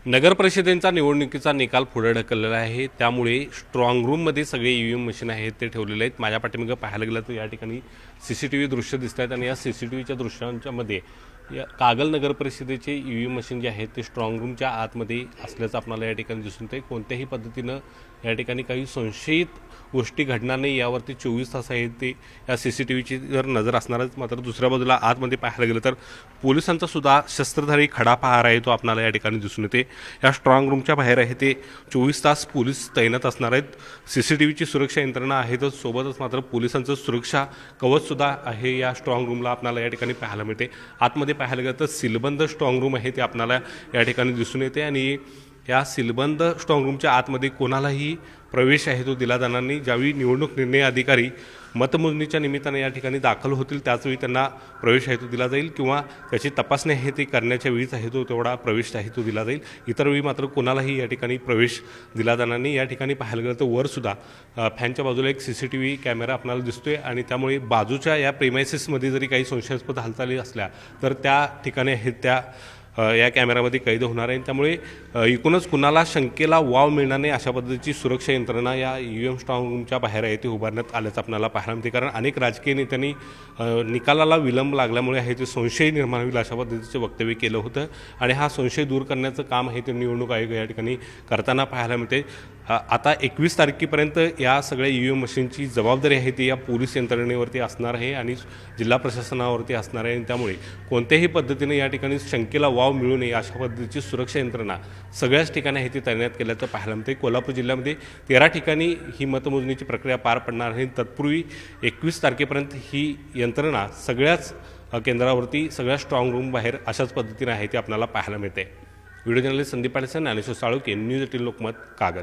नगर परिषदेचा निवडणुकीचा निकाल पुढे ढकललेला आहे। त्यामुळे स्ट्रॉंग रूममध्ये सगळे ईव्हीएम मशीन आहेत ते ठेवलेले आहेत। माझ्या पाठीमागे पाहायला गेलं तर या ठिकाणी सीसीटीव्ही दृश्य दिसत आहेत आणि या सीसीटीव्हीच्या दृश्यांच्या मध्ये या कागल नगर परिषदेचे ईव्हीएम मशीन जे आहेत ते स्ट्रॉंग रूमच्या आतमध्ये असल्याचं आपल्याला या ठिकाणी दिसून येते। कोणत्याही पद्धतीनं या ठिकाणी काही संशयित गोष्टी घडणार नाही यावरती 24 तास आहेत ते या सीसीटीव्हीची जर नजर असणारच। मात्र दुसऱ्या बाजूला आतमध्ये पाहायला गेलं तर पोलिसांचा सुद्धा शस्त्रधारी खडा पहारा आहे तो आपल्याला या ठिकाणी दिसून येते। या स्ट्रॉंग रूमच्या बाहेर आहे ते 24 तास पोलीस तैनात असणार आहेत। सीसीटीव्हीची सुरक्षा यंत्रणा आहे तर सोबतच मात्र पोलिसांचं सुरक्षा कवच सुद्धा आहे या स्ट्रॉंग रूमला आपल्याला या ठिकाणी पाहायला मिळते। आतमध्ये पाहायला गेलं तर सीलबंद स्ट्रॉंग रूम आहे ते आपल्याला या ठिकाणी दिसून येते आणि या सीलबंद स्ट्रॉंग रूमच्या आतमध्ये कोणालाही प्रवेश आहे तो दिला जाणार नाही। ज्यावेळी निवडणूक निर्णय अधिकारी मतमोजणीच्या निमित्ताने या ठिकाणी दाखल होतील त्याचवेळी त्यांना प्रवेश आहे तो दिला जाईल किंवा त्याची तपासणी आहे ती करण्याच्या वेळीच आहे तो तेवढा प्रवेश आहे तो दिला जाईल। इतर वेळी मात्र कोणालाही या ठिकाणी प्रवेश दिला जाणार नाही। या ठिकाणी पाहायला गेलं तर वरसुद्धा फॅनच्या बाजूला एक सीसीटीव्ही कॅमेरा आपल्याला दिसतोय आणि त्यामुळे बाजूच्या या प्रेमायसेसमध्ये जरी काही संशयास्पद हालचाली असल्या तर त्या ठिकाणी आहेत त्या या कॅमेऱ्यामध्ये कैद होणार आहे। त्यामुळे एकूणच कुणाला शंकेला वाव मिळणार नाही अशा पद्धतीची सुरक्षा यंत्रणा या ईव्हीएम स्ट्रॉंग रूमच्या बाहेर आहे ते उभारण्यात आल्याचं आपल्याला पाहायला मिळते। कारण अनेक राजकीय नेत्यांनी निकालाला विलंब लागल्यामुळे आहे ते संशय निर्माण होईल अशा पद्धतीचे वक्तव्य केलं होतं आणि हा संशय दूर करण्याचं काम आहे ते निवडणूक आयोग या ठिकाणी करताना पाहायला मिळते। आता 21 तारखेपर्यंत या सगळ्या ईव्हीएम मशीनची जबाबदारी आहे ती या पोलीस यंत्रणेवरती असणार आहे आणि जिल्हा प्रशासनावरती असणार आहे। त्यामुळे कोणत्याही पद्धतीने या ठिकाणी शंकेला वाव मिळू नये अशा पद्धतीची सुरक्षा यंत्रणा सगळ्याच ठिकाणी आहे ती तैनात केल्याचं पाहायला मिळते। कोल्हापूर जिल्ह्यामध्ये 13 ठिकाणी ही मतमोजणीची प्रक्रिया पार पडणार आहे। तत्पूर्वी 21 तारखेपर्यंत ही यंत्रणा सगळ्याच केंद्रावरती सगळ्या स्ट्रॉंग रूम बाहेर अशाच पद्धतीने आहे ती आपल्याला पाहायला मिळते। Video journalist Sandeep Patil, Dnyaneshwar Salunkhe, news 18 Lokmat, Kagal.